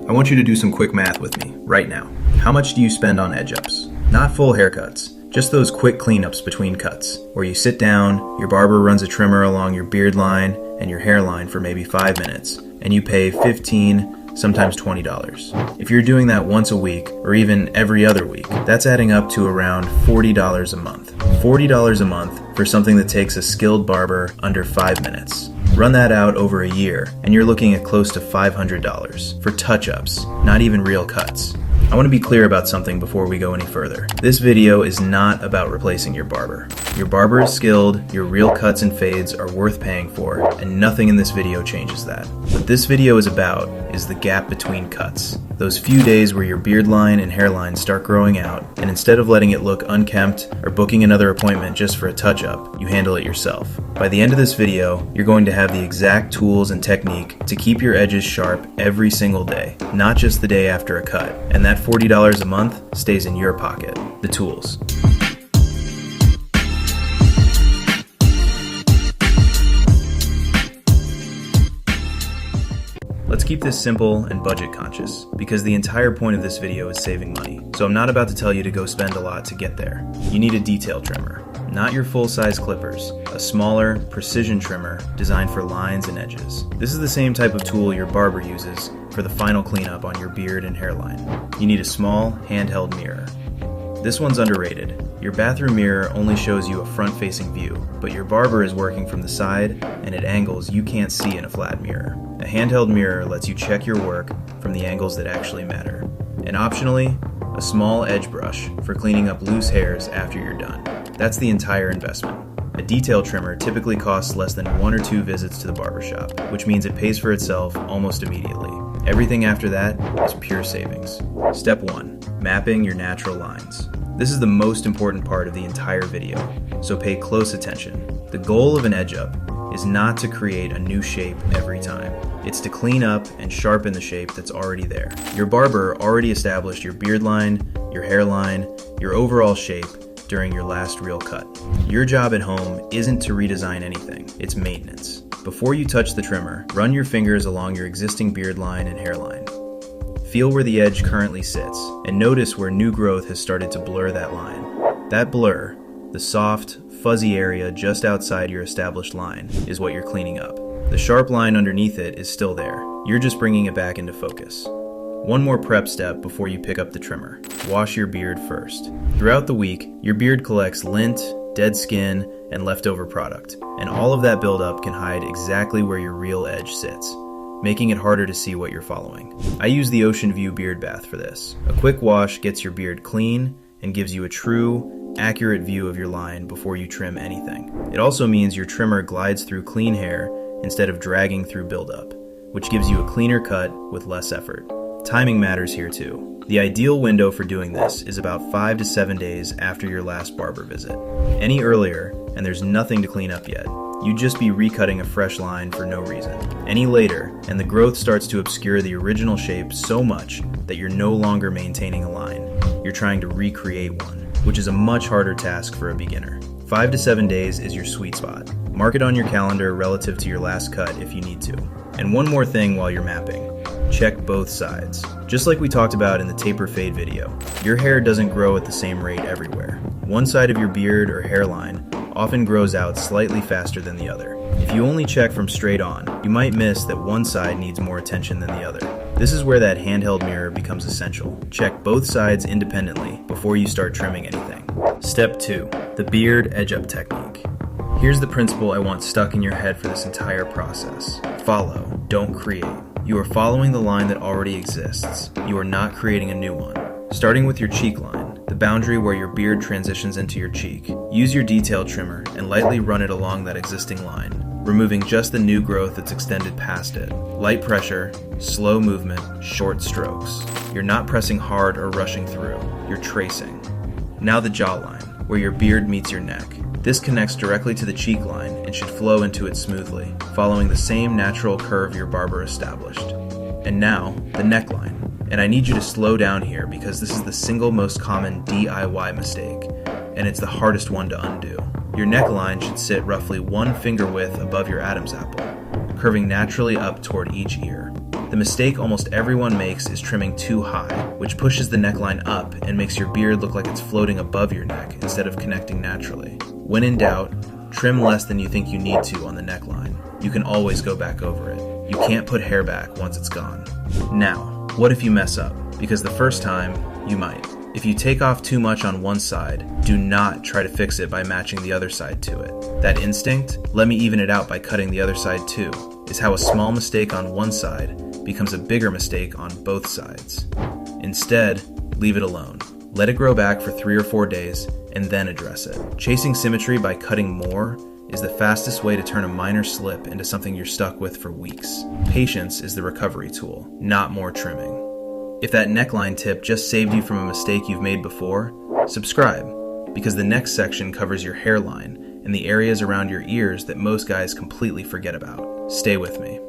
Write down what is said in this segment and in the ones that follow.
I want you to do some quick math with me, right now. How much do you spend on edge ups? Not full haircuts, just those quick cleanups between cuts, where you sit down, your barber runs a trimmer along your beard line and your hairline for maybe 5 minutes, and you pay $15, sometimes $20. If you're doing that once a week, or even every other week, that's adding up to around $40 a month. $40 a month for something that takes a skilled barber under 5 minutes. Run that out over a year, and you're looking at close to $500 for touch-ups, not even real cuts. I want to be clear about something before we go any further. This video is not about replacing your barber. Your barber is skilled, your real cuts and fades are worth paying for, and nothing in this video changes that. What this video is about is the gap between cuts. Those few days where your beard line and hairline start growing out, and instead of letting it look unkempt or booking another appointment just for a touch-up, you handle it yourself. By the end of this video, you're going to have the exact tools and technique to keep your edges sharp every single day, not just the day after a cut. And that $40 a month stays in your pocket. The tools. Let's keep this simple and budget conscious, because the entire point of this video is saving money. So I'm not about to tell you to go spend a lot to get there. You need a detail trimmer, not your full-size clippers, a smaller, precision trimmer designed for lines and edges. This is the same type of tool your barber uses for the final cleanup on your beard and hairline. You need a small, handheld mirror. This one's underrated. Your bathroom mirror only shows you a front-facing view, but your barber is working from the side and at angles you can't see in a flat mirror. A handheld mirror lets you check your work from the angles that actually matter. And optionally, a small edge brush for cleaning up loose hairs after you're done. That's the entire investment. A detail trimmer typically costs less than 1 or 2 visits to the barbershop, which means it pays for itself almost immediately. Everything after that is pure savings. Step 1. Mapping your natural lines. This is the most important part of the entire video, so pay close attention. The goal of an edge up is not to create a new shape every time. It's to clean up and sharpen the shape that's already there. Your barber already established your beard line, your hairline, your overall shape during your last real cut. Your job at home isn't to redesign anything, it's maintenance. Before you touch the trimmer, run your fingers along your existing beard line and hairline. Feel where the edge currently sits, and notice where new growth has started to blur that line. That blur, the soft, fuzzy area just outside your established line, is what you're cleaning up. The sharp line underneath it is still there. You're just bringing it back into focus. One more prep step before you pick up the trimmer. Wash your beard first. Throughout the week, your beard collects lint, dead skin, and leftover product, and all of that buildup can hide exactly where your real edge sits, making it harder to see what you're following. I use the Ocean View beard bath for this. A quick wash gets your beard clean and gives you a true, accurate view of your line before you trim anything. It also means your trimmer glides through clean hair instead of dragging through buildup, which gives you a cleaner cut with less effort. Timing matters here too. The ideal window for doing this is about 5 to 7 days after your last barber visit. Any earlier, and there's nothing to clean up yet, you'd just be recutting a fresh line for no reason. Any later, and the growth starts to obscure the original shape so much that you're no longer maintaining a line. You're trying to recreate one, which is a much harder task for a beginner. 5 to 7 days is your sweet spot. Mark it on your calendar relative to your last cut if you need to. And one more thing while you're mapping. Check both sides. Just like we talked about in the taper fade video, your hair doesn't grow at the same rate everywhere. One side of your beard or hairline often grows out slightly faster than the other. If you only check from straight on, you might miss that one side needs more attention than the other. This is where that handheld mirror becomes essential. Check both sides independently before you start trimming anything. Step 2. The beard edge-up technique. Here's the principle I want stuck in your head for this entire process. Follow, don't create. You are following the line that already exists. You are not creating a new one. Starting with your cheek line, the boundary where your beard transitions into your cheek, use your detail trimmer and lightly run it along that existing line, removing just the new growth that's extended past it. Light pressure, slow movement, short strokes. You're not pressing hard or rushing through, you're tracing. Now the jawline, where your beard meets your neck. This connects directly to the cheek line and should flow into it smoothly, following the same natural curve your barber established. And now, the neckline. And I need you to slow down here because this is the single most common DIY mistake, and it's the hardest one to undo. Your neckline should sit roughly 1 finger width above your Adam's apple, curving naturally up toward each ear. The mistake almost everyone makes is trimming too high, which pushes the neckline up and makes your beard look like it's floating above your neck instead of connecting naturally. When in doubt, trim less than you think you need to on the neckline. You can always go back over it. You can't put hair back once it's gone. Now, what if you mess up? Because the first time, you might. If you take off too much on one side, do not try to fix it by matching the other side to it. That instinct, let me even it out by cutting the other side too, is how a small mistake on one side becomes a bigger mistake on both sides. Instead, leave it alone. Let it grow back for 3 or 4 days and then address it. Chasing symmetry by cutting more is the fastest way to turn a minor slip into something you're stuck with for weeks. Patience is the recovery tool, not more trimming. If that neckline tip just saved you from a mistake you've made before, subscribe, because the next section covers your hairline and the areas around your ears that most guys completely forget about. Stay with me.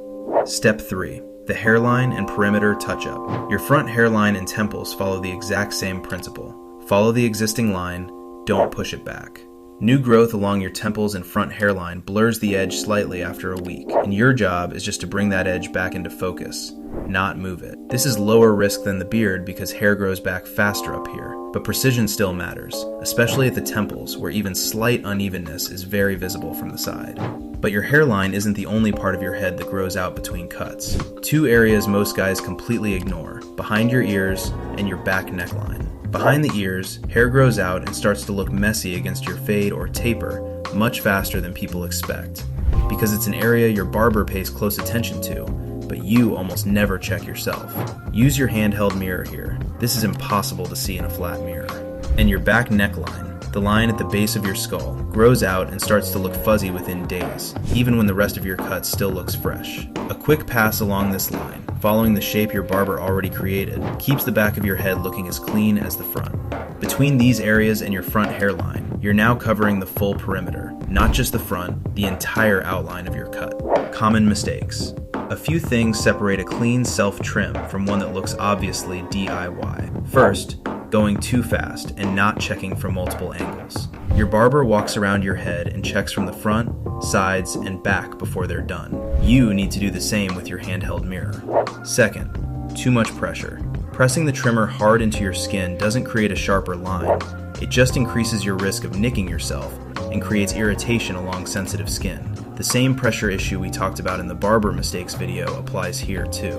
Step 3. The hairline and perimeter touch-up. Your front hairline and temples follow the exact same principle. Follow the existing line, don't push it back. New growth along your temples and front hairline blurs the edge slightly after a week, and your job is just to bring that edge back into focus, not move it. This is lower risk than the beard because hair grows back faster up here, but precision still matters, especially at the temples where even slight unevenness is very visible from the side. But your hairline isn't the only part of your head that grows out between cuts. 2 areas most guys completely ignore: behind your ears and your back neckline. Behind the ears, hair grows out and starts to look messy against your fade or taper much faster than people expect, because it's an area your barber pays close attention to, but you almost never check yourself. Use your handheld mirror here. This is impossible to see in a flat mirror. And your back neckline, the line at the base of your skull, grows out and starts to look fuzzy within days, even when the rest of your cut still looks fresh. A quick pass along this line, following the shape your barber already created, keeps the back of your head looking as clean as the front. Between these areas and your front hairline, you're now covering the full perimeter, not just the front, the entire outline of your cut. Common mistakes. A few things separate a clean self-trim from one that looks obviously DIY. First, going too fast and not checking from multiple angles. Your barber walks around your head and checks from the front, sides, and back before they're done. You need to do the same with your handheld mirror. Second, too much pressure. Pressing the trimmer hard into your skin doesn't create a sharper line. It just increases your risk of nicking yourself and creates irritation along sensitive skin. The same pressure issue we talked about in the barber mistakes video applies here too.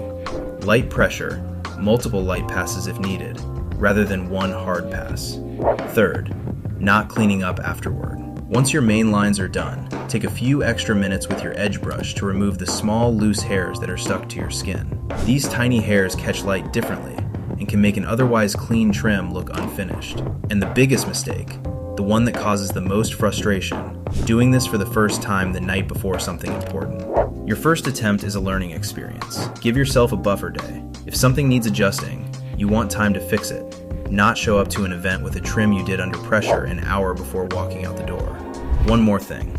Light pressure, multiple light passes if needed, rather than one hard pass. Third, not cleaning up afterward. Once your main lines are done, take a few extra minutes with your edge brush to remove the small loose hairs that are stuck to your skin. These tiny hairs catch light differently and can make an otherwise clean trim look unfinished. And the biggest mistake, the one that causes the most frustration, doing this for the first time the night before something important. Your first attempt is a learning experience. Give yourself a buffer day. If something needs adjusting, you want time to fix it, not show up to an event with a trim you did under pressure an hour before walking out the door. One more thing.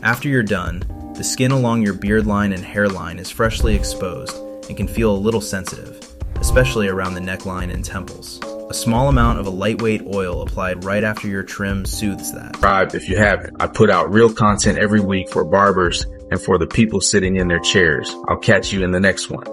After you're done, the skin along your beard line and hairline is freshly exposed and can feel a little sensitive, especially around the neckline and temples. A small amount of a lightweight oil applied right after your trim soothes that. Subscribe if you haven't. I put out real content every week for barbers and for the people sitting in their chairs. I'll catch you in the next one.